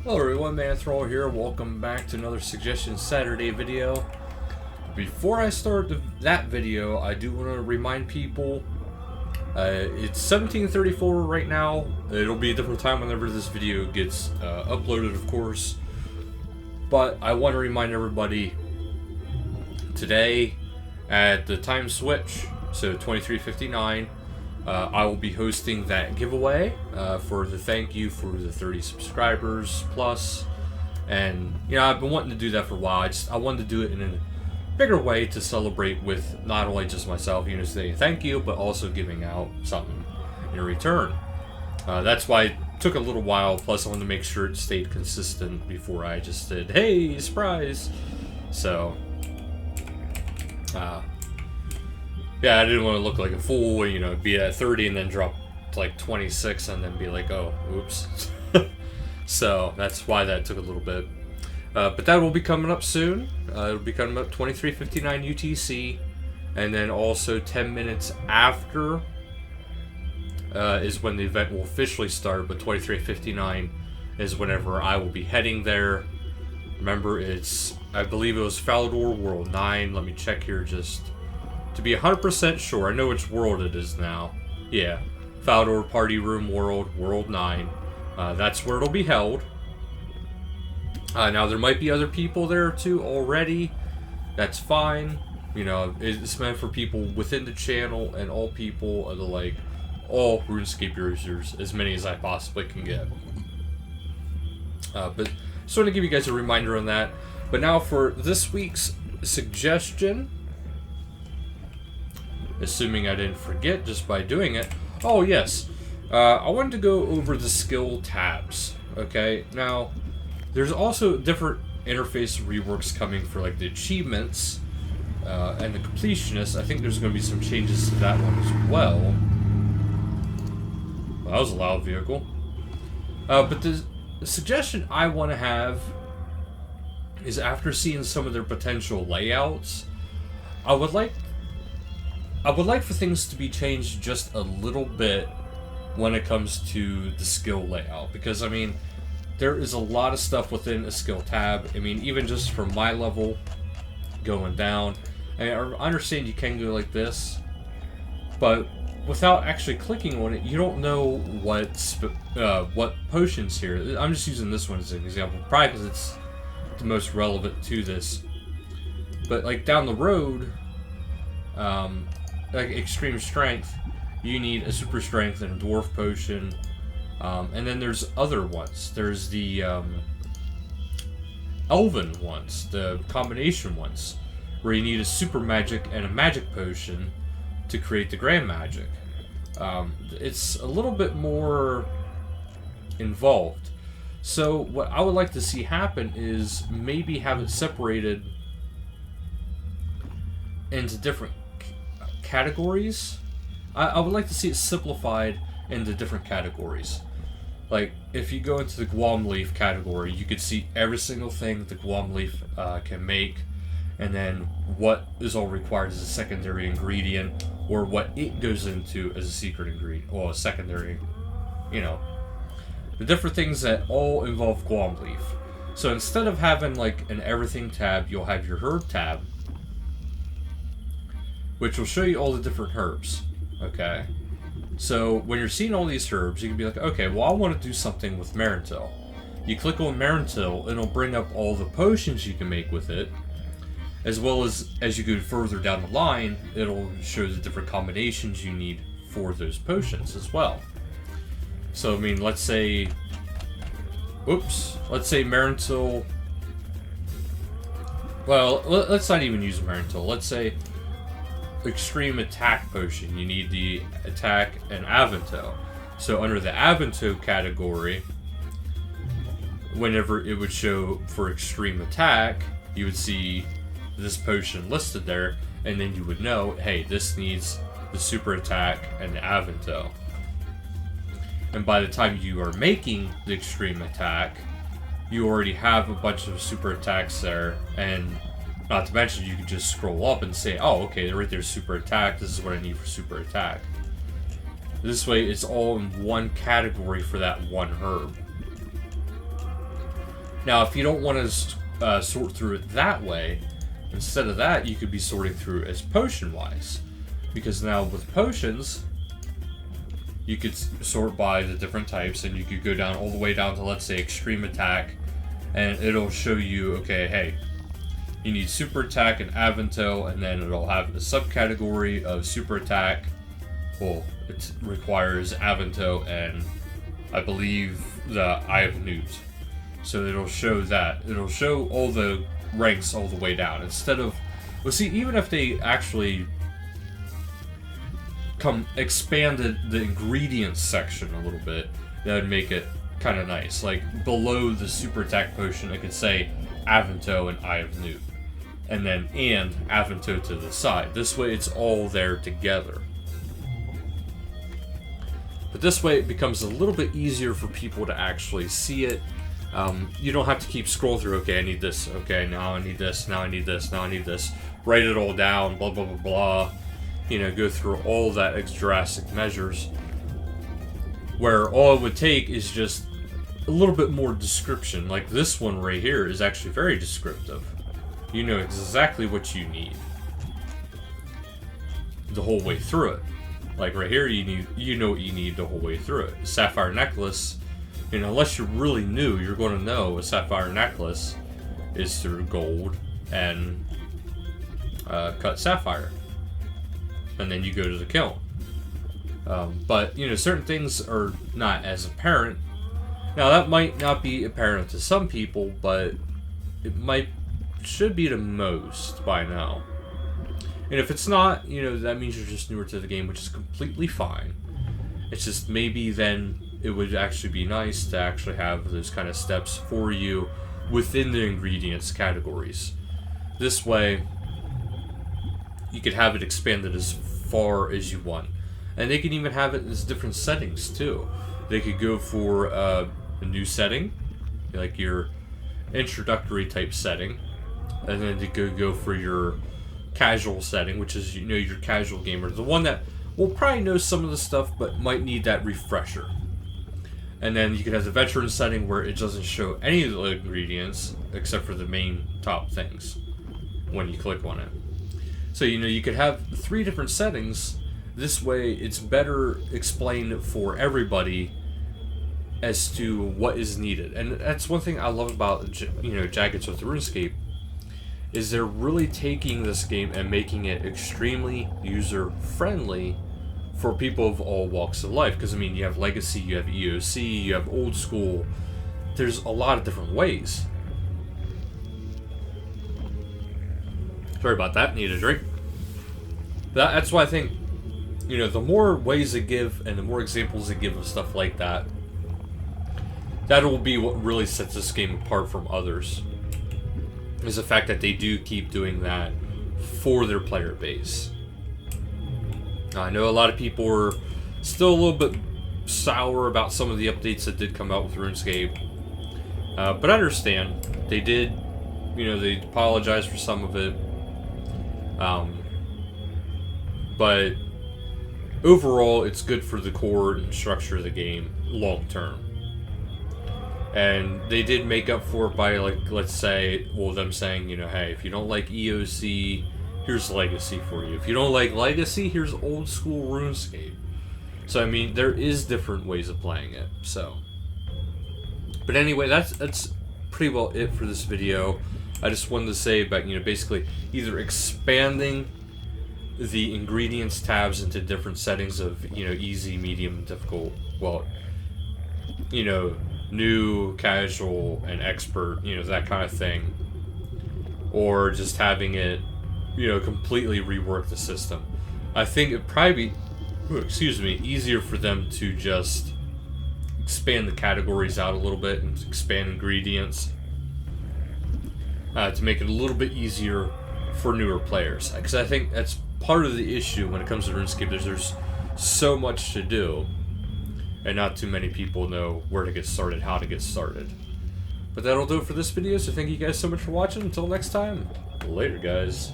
Hello everyone, Man Thrall here. Welcome back to another Suggestion Saturday video. Before I start that video, I do want to remind people it's 17:34 right now. It'll be a different time whenever this video gets uploaded, of course. But I want to remind everybody today at the time switch, so 23:59. I will be hosting that giveaway for the thank you for the 30 subscribers plus, and I've been wanting to do that for a while. I wanted to do it in a bigger way to celebrate with not only just myself, saying thank you, but also giving out something in return. That's why it took a little while. Plus, I wanted to make sure it stayed consistent before I just said, "Hey, surprise!" So. Yeah, I didn't want to look like a fool, be at 30 and then drop to like 26 and then be like, oh, oops. So that's why that took a little bit. But that will be coming up soon. It'll be coming up 23:59 UTC. And then also 10 minutes after is when the event will officially start. But 23:59 is whenever I will be heading there. Remember, I believe it was Falador World 9. Let me check here just to be 100% sure. I know which world it is now. Yeah, Falador Party Room World 9. That's where it'll be held. Now, there might be other people there too already. That's fine. It's meant for people within the channel and all people, all RuneScape users, as many as I possibly can get. But just want to give you guys a reminder on that. But now for this week's suggestion, assuming I didn't forget just by doing it. Oh, yes. I wanted to go over the skill tabs. Okay, now there's also different interface reworks coming for the achievements and the completionists. I think there's going to be some changes to that one as well. Well, that was a loud vehicle. But the suggestion I want to have is, after seeing some of their potential layouts, I would like for things to be changed just a little bit when it comes to the skill layout, because there is a lot of stuff within a skill tab. Even just from my level going down, I understand you can go like this, but without actually clicking on it, you don't know what potions here. I'm just using this one as an example, probably because it's the most relevant to this. But down the road, extreme strength, you need a super strength and a dwarf potion, and then there's other ones. There's the elven ones, the combination ones, where you need a super magic and a magic potion to create the grand magic. It's a little bit more involved. So what I would like to see happen is maybe have it separated into different categories. I would like to see it simplified into different categories. If you go into the Guam leaf category, you could see every single thing the Guam leaf can make, and then what is all required as a secondary ingredient, or what it goes into as a secret ingredient, or a secondary, the different things that all involve Guam leaf. So instead of having an everything tab, you'll have your herb tab, which will show you all the different herbs. Okay, so when you're seeing all these herbs, you can be like, okay, well, I want to do something with Marentil. You click on Marentil, and it'll bring up all the potions you can make with it, as well as you go further down the line, it'll show the different combinations you need for those potions as well. So let's say Marentil. Well, let's not even use Marentil. Let's say extreme attack potion. You need the attack and Avento. So under the Avento category, whenever it would show for extreme attack, you would see this potion listed there, and then you would know, hey, this needs the super attack and the Avento. And by the time you are making the extreme attack, you already have a bunch of super attacks there, and not to mention, you can just scroll up and say, oh, okay, right there's super attack, this is what I need for super attack. This way, it's all in one category for that one herb. Now, if you don't want to sort through it that way, instead of that, you could be sorting through as potion-wise. Because now with potions, you could sort by the different types, and you could go down all the way down to, let's say, extreme attack, and it'll show you, okay, hey, you need super attack and Avanto, and then it'll have a subcategory of super attack. Well, it requires Avanto and I believe the Eye of Newt. So it'll show that. It'll show all the ranks all the way down. Instead of, well, see, even if they actually expanded the ingredients section a little bit, that would make it kind of nice. Like below the super attack potion, it could say Avanto and Eye of Newt, and then Avanto to the side. This way, it's all there together. But this way, it becomes a little bit easier for people to actually see it. You don't have to keep scrolling through. Okay, I need this. Okay, now I need this. Now I need this. Now I need this. Write it all down. Blah blah blah blah. You know, go through all that drastic measures. Where all it would take is just a little bit more description. Like this one right here is actually very descriptive. You know exactly what you need the whole way through it. Like right here, you know what you need the whole way through it. Sapphire necklace, you know, unless you're really new, you're going to know a sapphire necklace is through gold and cut sapphire, and then you go to the kiln. But you know, certain things are not as apparent. Now that might not be apparent to some people, but it should be to most by now. And if it's not, you know, that means you're just newer to the game, which is completely fine. It's just maybe then it would actually be nice to actually have those kind of steps for you within the ingredients categories. This way, you could have it expanded as far as you want. And they can even have it as different settings too. They could go for a new setting, like your introductory type setting, and then they could go for your casual setting, which is, you know, your casual gamer, the one that will probably know some of the stuff but might need that refresher. And then you could have the veteran setting where it doesn't show any of the ingredients except for the main top things when you click on it. So, you know, you could have 3 different settings. This way it's better explained for everybody as to what is needed. And that's one thing I love about, you know, Jaggeds with RuneScape, is they're really taking this game and making it extremely user-friendly for people of all walks of life. Because, I mean, you have Legacy, you have EOC, you have Old School. There's a lot of different ways. Sorry about that, need a drink. That's why I think, you know, the more ways they give and the more examples they give of stuff like that, that will be what really sets this game apart from others. Is the fact that they do keep doing that for their player base. I know a lot of people are still a little bit sour about some of the updates that did come out with RuneScape, but I understand. They did, you know, they apologized for some of it, but overall it's good for the core and structure of the game long term. And they did make up for it by, like, let's say, well, them saying, you know, hey, if you don't like EOC, here's Legacy for you. If you don't like Legacy, here's Old School RuneScape. So, I mean, there is different ways of playing it, so. But anyway, that's pretty well it for this video. I just wanted to say about, you know, basically either expanding the ingredients tabs into different settings of, you know, easy, medium, difficult, well, you know, new, casual, and expert, you know, that kind of thing. Or just having it, you know, completely rework the system. I think it'd probably be, easier for them to just expand the categories out a little bit and expand ingredients to make it a little bit easier for newer players. Because I think that's part of the issue when it comes to RuneScape. There's so much to do, and not too many people know where to get started, how to get started. But that'll do it for this video, so thank you guys so much for watching. Until next time, later guys.